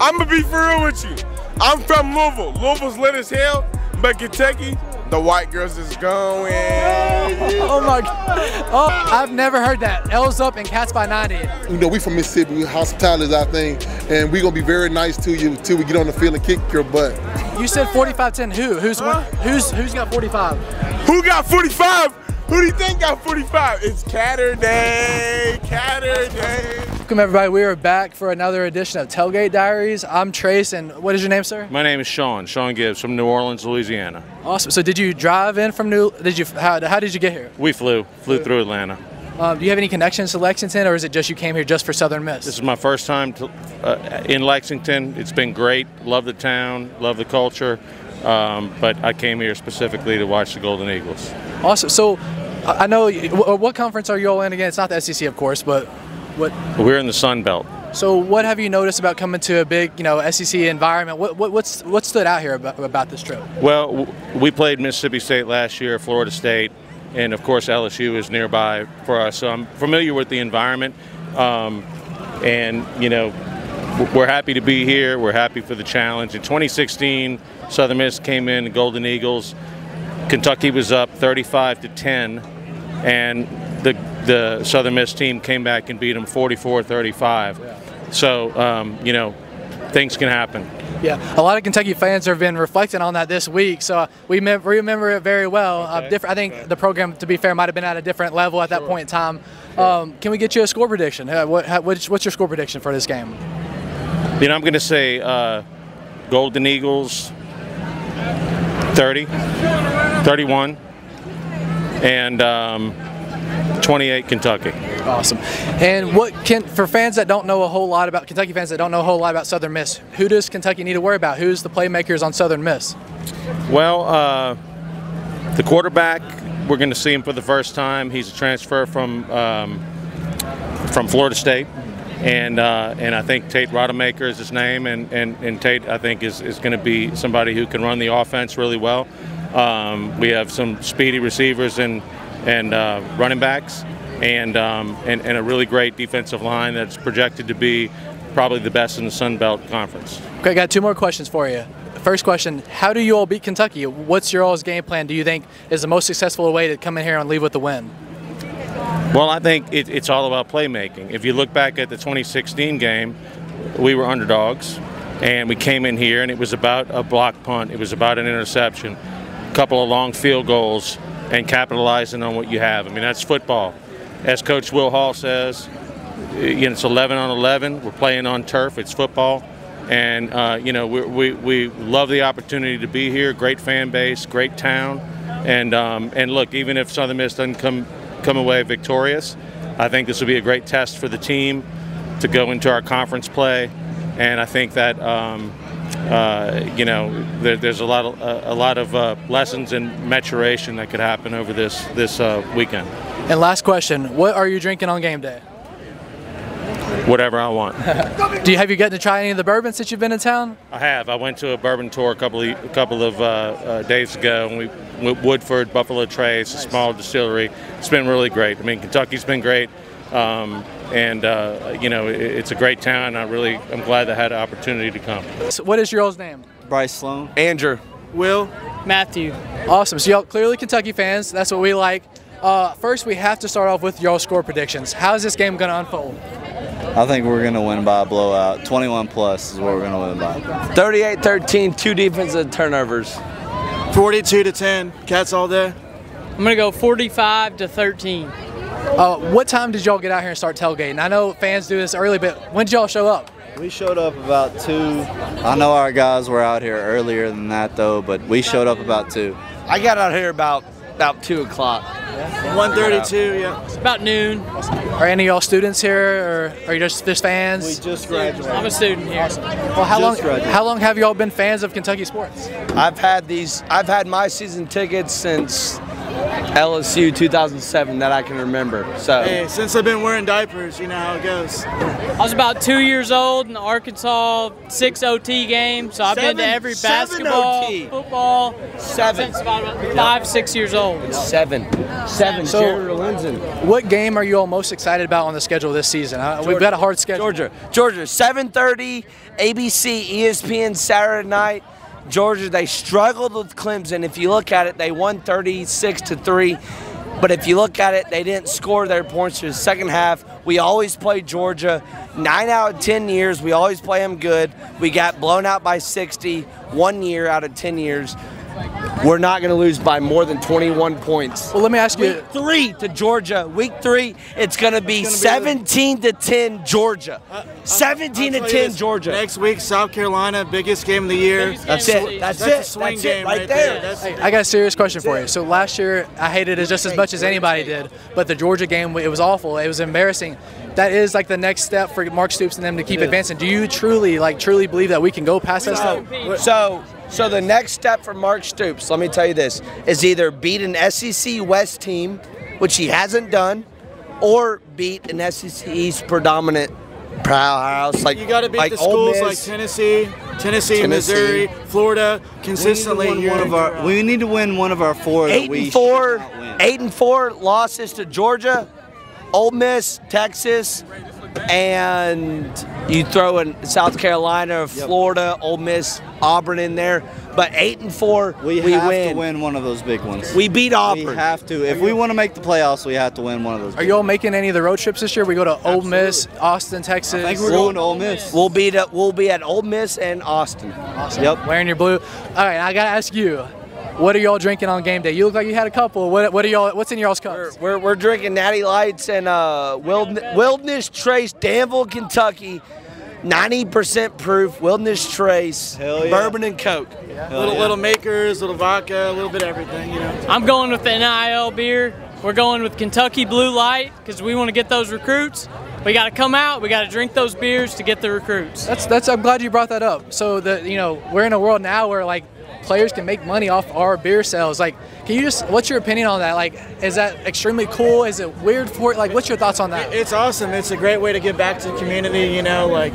I'm gonna be for real with you. I'm from Louisville. Louisville's lit as hell, but Kentucky, the white girls is going. Oh my God. Oh, I've never heard that. L's up and Cats by 90. You know, we from Mississippi. Hospitality is our thing, and we're gonna be very nice to you till we get on the field and kick your butt. You said 45-10. Who's got 45? Who got 45? Who do you think got 45? It's Catterday. Welcome everybody. We are back for another edition of Tailgate Diaries. I'm Trace, and what is your name, sir? My name is Sean Gibbs from New Orleans, Louisiana. Awesome. So did you drive in from how did you get here? We flew through Atlanta. Do you have any connections to Lexington, or is it just you came here just for Southern Miss? This is my first time in Lexington. It's been great. Love the town, love the culture, but I came here specifically to watch the Golden Eagles. Awesome. So I know, what conference are you all in again? It's not the SEC, of course, but what? We're in the Sun Belt. So what have you noticed about coming to a big, SEC environment? What stood out here about this trip? Well, we played Mississippi State last year, Florida State, and of course LSU is nearby for us. So I'm familiar with the environment, and we're happy to be here. We're happy for the challenge. In 2016, Southern Miss came in, the Golden Eagles. Kentucky was up 35-10, and the Southern Miss team came back and beat them 44-35. Yeah. So, things can happen. Yeah, a lot of Kentucky fans have been reflecting on that this week, so we remember it very well. Okay. I think the program, to be fair, might have been at a different level at that point in time. Can we get you a score prediction? What's your score prediction for this game? I'm going to say Golden Eagles 30, 31, and 28 Kentucky. Awesome. And for fans that don't know a whole lot about Kentucky, fans that don't know a whole lot about Southern Miss, who does Kentucky need to worry about? Who's the playmakers on Southern Miss? Well, the quarterback, we're going to see him for the first time. He's a transfer from Florida State, and I think Tate Rodemaker is his name, and Tate, I think, is going to be somebody who can run the offense really well. We have some speedy receivers and running backs, and a really great defensive line that's projected to be probably the best in the Sun Belt Conference. Okay, I got two more questions for you. First question, how do you all beat Kentucky? What's your all's game plan, do you think, is the most successful way to come in here and leave with the win? Well, I think it's all about playmaking. If you look back at the 2016 game, we were underdogs, and we came in here, and it was about a block punt. It was about an interception, a couple of long field goals, and capitalizing on what you have. I mean, that's football. As Coach Will Hall says, it's 11 on 11. We're playing on turf. It's football. And, we love the opportunity to be here. Great fan base, great town. And look, even if Southern Miss doesn't come away victorious, I think this will be a great test for the team to go into our conference play. And I think that, there's a lot of lessons and maturation that could happen over this weekend. And last question, what are you drinking on game day? Whatever I want. Have you gotten to try any of the bourbons since you've been in town? I have. I went to a bourbon tour a couple of days ago, and we went Woodford, Buffalo Trace, a small distillery. It's been really great. I mean, Kentucky's been great, it's a great town. I'm glad I had an opportunity to come. So what is your all's name? Bryce Sloan. Andrew. Will. Matthew. Awesome. So y'all clearly Kentucky fans. That's what we like. First, we have to start off with y'all score predictions. How is this game going to unfold? I think we're going to win by a blowout. 21 plus is what we're going to win by. 38-13, 2 defensive turnovers. 42-10, Cats all day. I'm going to go 45-13. What time did y'all get out here and start tailgating? I know fans do this early, but when did y'all show up? We showed up about 2. I know our guys were out here earlier than that, though, but we showed up about 2. I got out here about 2 o'clock. 1:32, yeah. It's about noon. Are any of y'all students here, or are you just fans? We just graduated. I'm a student here. Awesome. Well, how long have y'all been fans of Kentucky sports? I've had my season tickets since LSU 2007 that I can remember. So Hey, since I've been wearing diapers, you know how it goes. I was about 2 years old in the Arkansas 6 OT game, so I've been to every basketball, OT. football since about 5, 6 years old. Seven. So- Jared Lindsay. What game are you all most excited about on the schedule this season? We've got a hard schedule. Georgia, 7:30, ABC, ESPN Saturday night. Georgia, they struggled with Clemson. If you look at it, they won 36-3. But if you look at it, they didn't score their points for the second half. We always play Georgia. 9 out of 10 years, we always play them good. We got blown out by 60 1 year out of 10 years. We're not going to lose by more than 21 points. Well, let me ask you. Week 3 to Georgia. Week 3, it's going to be 17-10 Georgia. 17-10 Georgia. Next week, South Carolina, biggest game of the year. That's it. That's a it. swing That's game it right there. That's I got a serious question for you. So last year, I hated it just as much as anybody did, but the Georgia game, it was awful. It was embarrassing. That is like the next step for Mark Stoops and them to keep advancing. Do you truly believe that we can go past that step? So the next step for Mark Stoops, let me tell you this, is either beat an SEC West team, which he hasn't done, or beat an SEC East predominant powerhouse like You got to beat like the Ole schools Miss. like Tennessee, Missouri, Florida consistently. We need to win one of our 4 that we 8-4, should not win. 8-4 losses to Georgia, Ole Miss, Texas, and you throw in South Carolina, Florida, Ole Miss, Auburn in there. But 8-4, we have win. to win one of those big ones. We beat Auburn. We have to. If we want to make the playoffs, we have to win one of those. Are you all making any of the road trips this year? We go to Ole Miss, Austin, Texas. I think we're going to Ole Miss. We'll be at Ole Miss and Austin. Awesome. Yep. Wearing your blue. All right, I gotta ask you, what are y'all drinking on game day? You look like you had a couple. What are y'all? What's in y'all's cups? We're drinking Natty Lights and Wilderness Trace, Danville, Kentucky. 90% proof, Wilderness Trace, bourbon and Coke. Little makers, little vodka, a little bit of everything, you know. I'm going with the NIL beer. We're going with Kentucky Blue Light because we want to get those recruits. We got to come out. We got to drink those beers to get the recruits. That's. I'm glad you brought that up. So we're in a world now where players can make money off our beer sales. What's your opinion on that? Is that extremely cool? Is it weird for it? What's your thoughts on that? It's awesome. It's a great way to give back to the community, you know,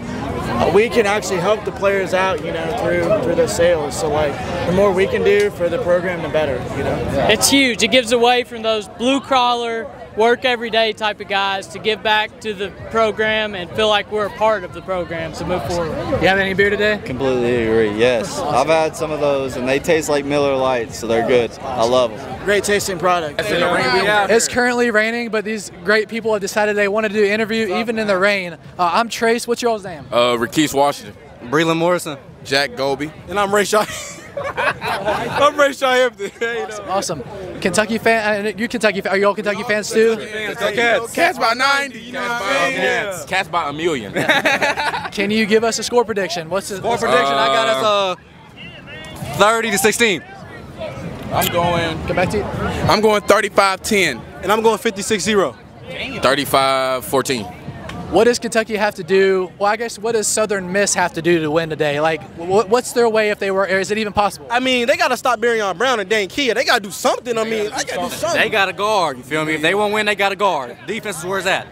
we can actually help the players out, you know, through the sales. So the more we can do for the program, the better, you know. It's huge. It gives away from those blue collar, work every day type of guys to give back to the program and feel like we're a part of the program to move forward. You have any beer today? Completely agree. Yes, I've had some of those, and they taste like Miller Lights, so they're good. I love them. Great tasting product. It's currently raining, but these great people have decided they want to do an interview even in the rain. I'm Trace. What's your name? Rakees Washington. Breland Morrison. Jack Goby. And I'm Ray Shaw. I'm Ray Shaw Hampton. Awesome. Kentucky fan. You Kentucky fan. Are you all Kentucky fans too? Cats by 90. You know what I mean? Cats by a million. Can you give us a score prediction? What's the Score prediction? I got us 30-16. Come back to you. I'm going 35-10. And I'm going 56-0. 35-14. What does Kentucky have to do? Well, I guess what does Southern Miss have to do to win today? What's their way if they were? Or is it even possible? I mean, they got to stop Barion Brown and Dane Kia. They got to do something. I mean, I got to do something. They got to guard. You feel me? If they won't win, they got to guard. Defense is where it's at.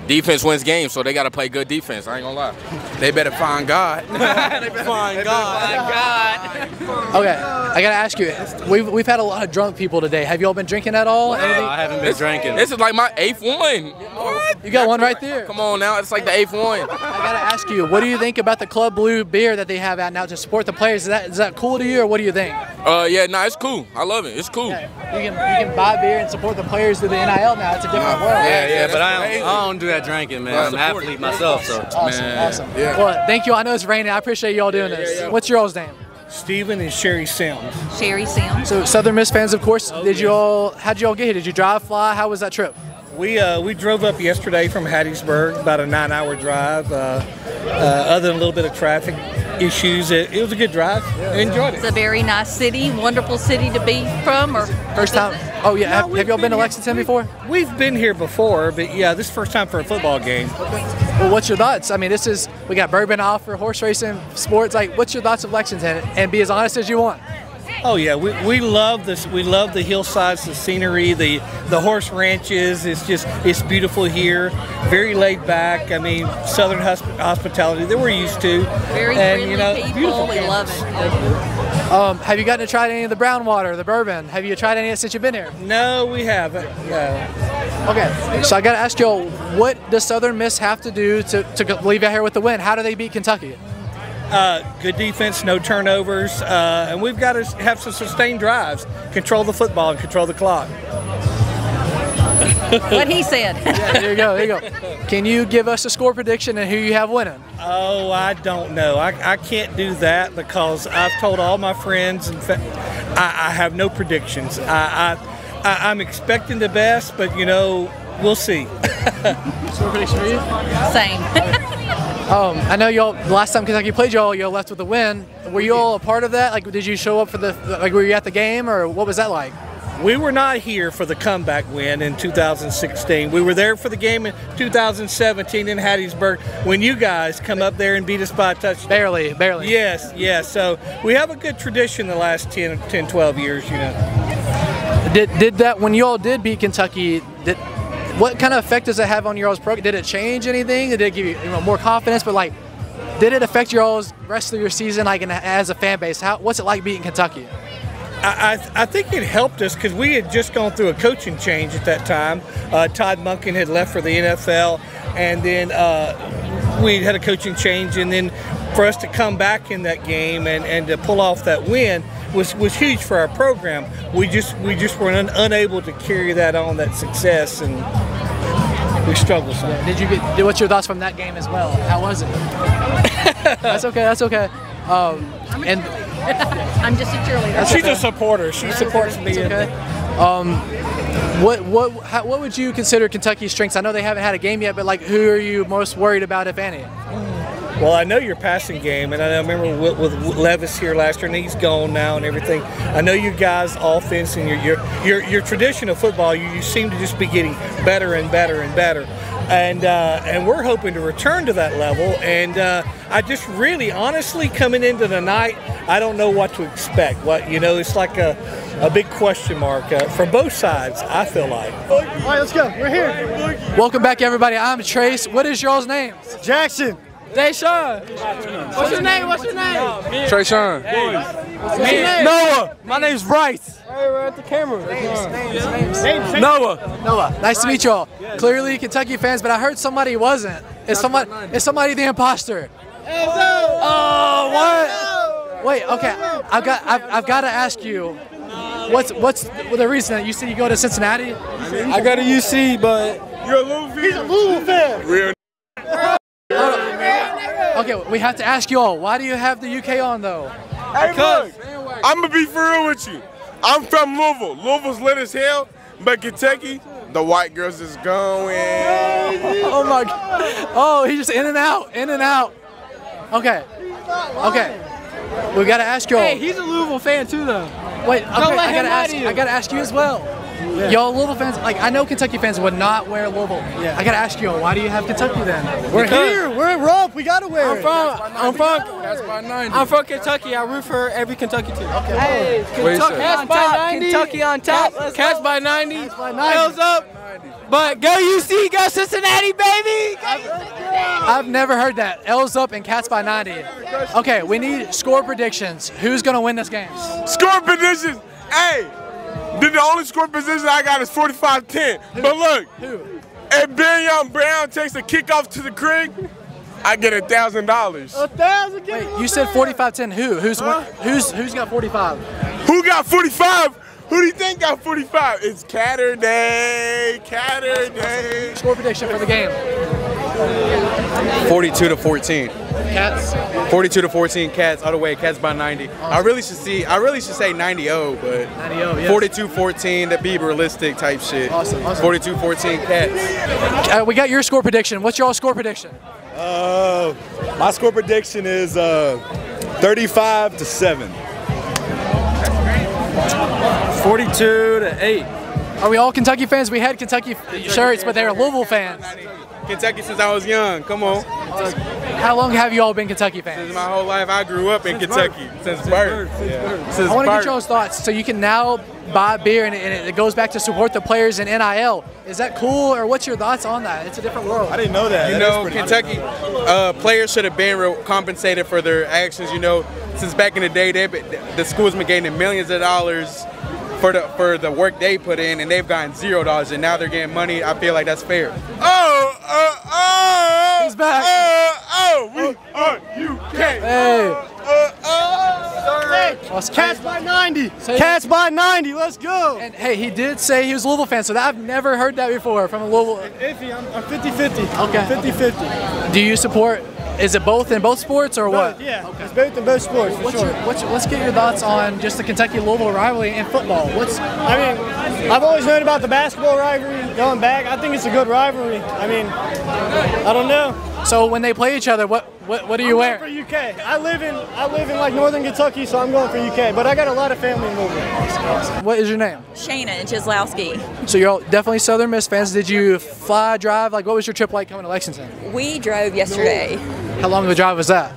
Defense wins games, so they got to play good defense. I ain't gonna lie. They better find God. Find God. Okay, I gotta ask you. We've had a lot of drunk people today. Have you all been drinking at all? No, I haven't been drinking. This is like my 8th one. What? You got one right there. Come on now, it's like the 8th one. I gotta ask you, what do you think about the Club Blue beer that they have out now to support the players? Is that cool to you, or what do you think? Yeah, no, it's cool. I love it. It's cool. Yeah, you can buy beer and support the players through the NIL now. It's a different world. Yeah, but I don't do that drinking, man. I'm an athlete myself, so. Awesome. Yeah. Well, thank you. I know it's raining. I appreciate y'all doing this. What's your all's name? Stephen and Sherry Sims. Sherry Sims. So Southern Miss fans, of course. How'd you all get here? Did you drive, fly? How was that trip? We drove up yesterday from Hattiesburg, about a 9-hour drive. Other than a little bit of traffic issues, it was a good drive. I enjoyed it. It's a very nice city, wonderful city to be from. Or first time? Oh yeah. Have y'all been to Lexington before? We've been here before, but yeah, this is first time for a football game. Well, what's your thoughts? I mean, we got bourbon off for horse racing, sports. What's your thoughts of Lexington? And be as honest as you want. Oh yeah, we love this. We love the hillsides, the scenery, the horse ranches. It's beautiful here. Very laid back. I mean, Southern hospitality that we're used to. Very and, friendly people. beautiful We campus. love it. Have you gotten to try any of the brown water, the bourbon? Have you tried any of it since you've been here? No, we haven't. No. Okay, so I got to ask y'all, what does Southern Miss have to do to leave out here with the win? How do they beat Kentucky? Good defense, no turnovers, and we've got to have some sustained drives, control the football, and control the clock. What he said. Yeah, there you go, there you go. Can you give us a score prediction and who you have winning? Oh, I don't know. I can't do that because I've told all my friends, and I have no predictions. I'm expecting the best, but we'll see. Score prediction for you? Same. I know y'all, the last time Kentucky played y'all left with a win. Were you all a part of that? Like, did you show up for were you at the game, or what was that like? We were not here for the comeback win in 2016. We were there for the game in 2017 in Hattiesburg when you guys come up there and beat us by a touchdown. Barely. Yes. So we have a good tradition the last 10, 12 years, Did that, when you all did beat Kentucky, what kind of effect does it have on your all's program? Did it change anything? Did it give you more confidence? But did it affect your all's rest of your season, as a fan base? What's it like beating Kentucky? I think it helped us because we had just gone through a coaching change at that time. Todd Monken had left for the NFL, and then we had a coaching change, and then for us to come back in that game and to pull off that win was huge for our program. We just were unable to carry that on, that success, and we struggled some. Yeah. What's your thoughts from that game as well? How was it? That's okay. I'm just a cheerleader. She's a supporter. She supports me. Okay. What would you consider Kentucky's strengths? I know they haven't had a game yet, but who are you most worried about, if any? Well, I know your passing game, and I remember with Levis here last year, and he's gone now and everything. I know you guys' offense and your tradition of football, you seem to just be getting better and better and better. And we're hoping to return to that level. And I just really, honestly, coming into the night, I don't know what to expect. It's like a big question mark from both sides, I feel like. All right, let's go. We're here. Welcome back, everybody. I'm Trace. What is y'all's name? Jackson. Deshaun. What's your name? Trayshawn. What's your name? Noah. My name's Bryce. Hey, we're at the camera. Noah. Nice to meet y'all. Clearly Kentucky fans, but I heard somebody wasn't. Is somebody the imposter? Oh, what? Wait, okay. I've got to ask you. What's the reason that you said you go to Cincinnati? I go to UC, but You're a Louisville fan. he's a Louisville fan. Real. Okay, we have to ask you all. Why do you have the UK on though? Hey, look, I'm gonna be for real with you. I'm from Louisville. Louisville's lit as hell, but Kentucky, the white girls is going. Oh my God. Oh, he's just in and out. Okay. We gotta ask y'all. Hey, he's a Louisville fan too, though. Wait, okay, Don't let him lie to you. I gotta ask you as well. Yeah. Y'all Louisville fans, I know Kentucky fans would not wear Louisville. Yeah. I gotta ask you all, why do you have Kentucky then? We're here. We're in Rump. We gotta wear it. I'm from Kentucky. I root for every Kentucky team. Okay. Hey, Kentucky on top. Kentucky on top. Cats by 90. Hills up. But go UC, go Cincinnati, baby! I've never heard that. L's up and Cats by 90. Okay, we need score predictions. Who's gonna win this game? Score predictions. Hey, the only score position I got is 45-10. But look, if Ben Young Brown takes a kickoff to the creek, I get $1,000. $1,000. Wait, you said 45-10. Who's got 45? Who got 45? Who do you think got 45? It's Catterday. Score prediction for the game. 42-14. Cats. 42-14 Cats all the way. Cats by 90. Awesome. I really should say 90-0, but 42-14, that be realistic type shit. Awesome. 42-14 Cats. We got your score prediction. What's your score prediction? My score prediction is 35-7. 42-8. Are we all Kentucky fans? We had Kentucky shirts, but they were Louisville fans. Kentucky since I was young. Come on. How long have you all been Kentucky fans? Since my whole life, I grew up in Kentucky. Since birth. I want to get y'all's thoughts. So you can now buy beer, and it goes back to support the players in NIL. Is that cool, or what's your thoughts on that? It's a different world. I didn't know that. You know, Kentucky players should have been compensated for their actions. You know, since back in the day, the school's been getting millions of dollars for the work they put in, and they've gotten $0, and now they're getting money. I feel like that's fair. He's back. We are UK. Hey. Cats by 90. Cats by 90. Let's go. And hey, he did say he was a Louisville fan, so I've never heard that before from a Louisville. Iffy, I'm 50-50. Okay. 50-50. Do you support? Is it both in both sports or what? Yeah, okay. It's both in both sports for sure. Let's get your thoughts on just the Kentucky-Louisville rivalry in football. I mean, I've always known about the basketball rivalry going back. I think it's a good rivalry. I mean, I don't know. So when they play each other, what do you wear? For UK. I live in like northern Kentucky, so I'm going for UK. But I got a lot of family in Louisville. What is your name? Shayna Chislowski. So you're all definitely Southern Miss fans. Did you fly, drive? Like, what was your trip like coming to Lexington? We drove yesterday. How long of a drive was that?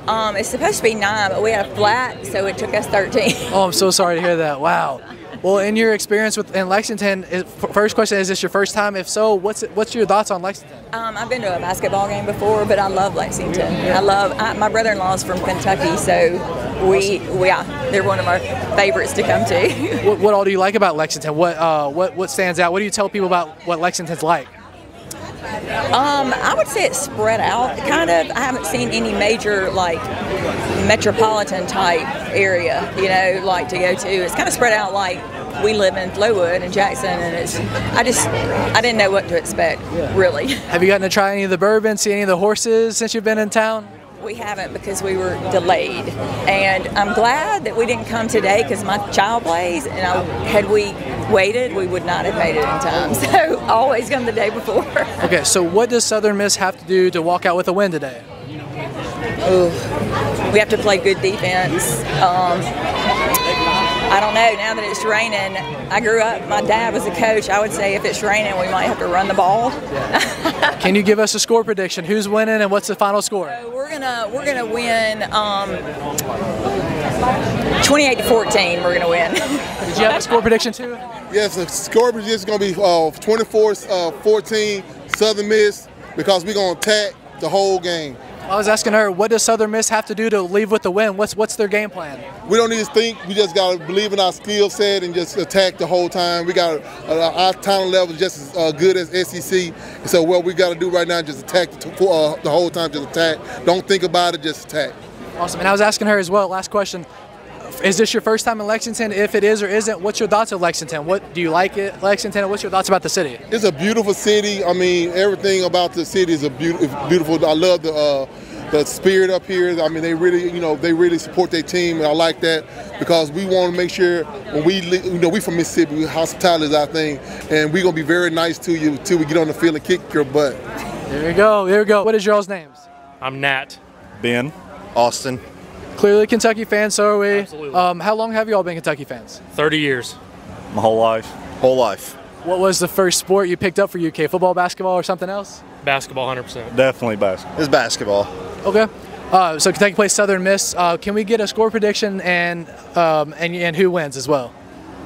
It's supposed to be 9, but we had a flat, so it took us 13. Oh, I'm so sorry to hear that. Wow. Well, in your experience in Lexington, first question, is this your first time? If so, what's your thoughts on Lexington? I've been to a basketball game before, but I love Lexington. My brother-in-law is from Kentucky, so they're one of our favorites to come to. What all do you like about Lexington? What stands out? What do you tell people about what Lexington's like? I would say it's spread out, kind of. I haven't seen any major, like, metropolitan type area, like to go to. It's kind of spread out like we live in Flowood and Jackson, and I didn't know what to expect, really. Have you gotten to try any of the bourbon, see any of the horses since you've been in town? We haven't because we were delayed, and I'm glad that we didn't come today because my child plays, and had we waited, we would not have made it in time. So always come the day before. Okay, so what does Southern Miss have to do to walk out with a win today? We have to play good defense. I don't know, now that it's raining, I grew up, my dad was a coach. I would say if it's raining, we might have to run the ball. Can you give us a score prediction? Who's winning and what's the final score? So we're gonna win 28-14, we're gonna win. Did you have a score prediction too? Yes, the score prediction is going to be 24-14 Southern Miss, because we're going to attack the whole game. I was asking her, what does Southern Miss have to do to leave with the win? What's their game plan? We don't need to think. We just got to believe in our skill set and just attack the whole time. We got our talent level is just as good as SEC. So what we got to do right now is just attack the whole time. Just attack. Don't think about it. Just attack. Awesome. And I was asking her as well. Last question. Is this your first time in Lexington? If it is or isn't, what's your thoughts of Lexington? What do you like it, Lexington? And what's your thoughts about the city? It's a beautiful city. I mean, everything about the city is beautiful. I love the spirit up here. I mean, they really support their team, and I like that because we want to make sure when we from Mississippi, hospitality is our thing, and we're gonna be very nice to you until we get on the field and kick your butt. There we go. There we go. What is y'all's names? I'm Nat. Ben. Austin. Clearly Kentucky fans, so are we. Absolutely. How long have you all been Kentucky fans? 30 years. My whole life. Whole life. What was the first sport you picked up for UK? Football, basketball, or something else? Basketball, 100%. Definitely basketball. It's basketball. Okay. So Kentucky plays Southern Miss. Can we get a score prediction and who wins as well?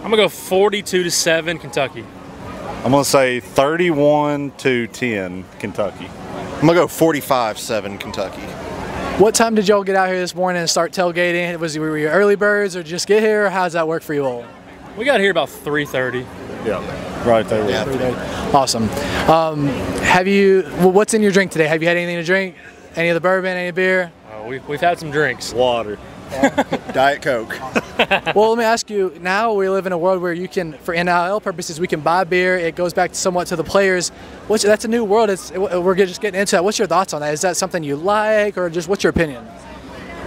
I'm going to go 42-7 Kentucky. I'm going to say 31-10 Kentucky. I'm going to go 45-7 Kentucky. What time did y'all get out here this morning and start tailgating? Were you early birds or just get here? Or how does that work for you all? We got here about 3:30. Yeah, right there. Yeah. 3:30. Awesome. What's in your drink today? Have you had anything to drink? Any of the bourbon, any beer? We've had some drinks. Water. Diet Coke. Well, let me ask you, now we live in a world where you can, for NIL purposes, we can buy beer. It goes back somewhat to the players. That's a new world. We're just getting into that. What's your thoughts on that? Is that something you like, or just what's your opinion?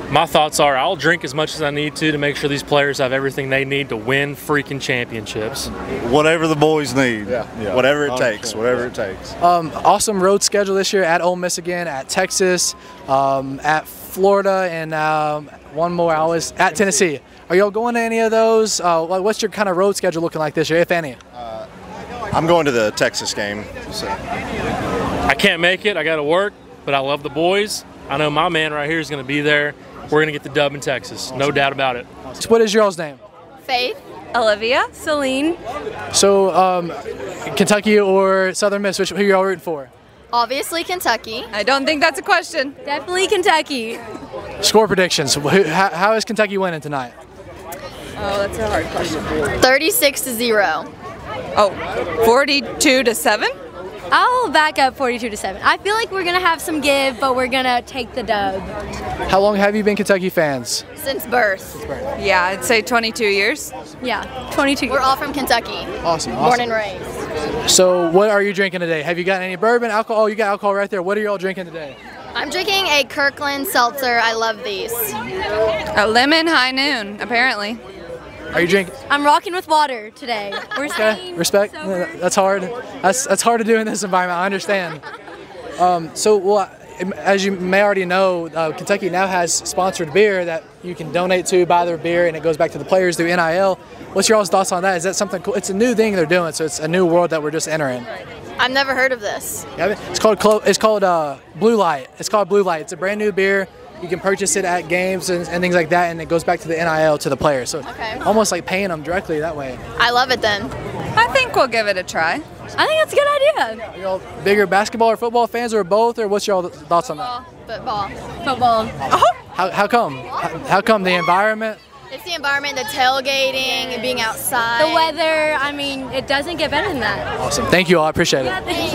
My thoughts are I'll drink as much as I need to make sure these players have everything they need to win freaking championships. Whatever the boys need. Yeah. Whatever it takes. Whatever it takes. Awesome road schedule this year at Ole Miss again, at Texas, at Florida, and one more I was at Tennessee. Are y'all going to any of those? What's your kind of road schedule looking like this year, if any? I'm going to the Texas game. So. I can't make it. I got to work, but I love the boys. I know my man right here is going to be there. We're going to get the dub in Texas. No doubt about it. What is your all's name? Faith. Olivia. Celine. So, Kentucky or Southern Miss, who are y'all rooting for? Obviously Kentucky. I don't think that's a question. Definitely Kentucky. Score predictions. How is Kentucky winning tonight? Oh, that's a hard question. 36-0. Oh, 42-7? I'll back up 42-7. I feel like we're going to have some give, but we're going to take the dub. How long have you been Kentucky fans? Since birth. Yeah, I'd say 22 years. Yeah, 22 years. We're all from Kentucky. Awesome. Born and raised. So what are you drinking today? Have you got any bourbon, alcohol? Oh, you got alcohol right there. What are y'all drinking today? I'm drinking a Kirkland seltzer. I love these. A lemon high noon, apparently. Are you drinking? I'm rocking with water today. We're staying respect. sober. That's hard. That's hard to do in this environment. I understand. As you may already know, Kentucky now has sponsored beer that you can donate to, buy their beer, and it goes back to the players through NIL. What's your all's thoughts on that? Is that something cool? It's a new thing they're doing, so it's a new world that we're just entering. I've never heard of this. It's called Blue Light. It's called Blue Light. It's a brand new beer. You can purchase it at games and things like that, and it goes back to the NIL to the players. So almost like paying them directly that way. I love it then. I think we'll give it a try. I think that's a good idea. Are y'all bigger basketball or football fans, or both, or what's your thoughts on that? Football. How come? How come the environment? It's the environment, the tailgating, and being outside. The weather. I mean, it doesn't get better than that. Awesome. Thank you all. I appreciate it. Yeah, thank you.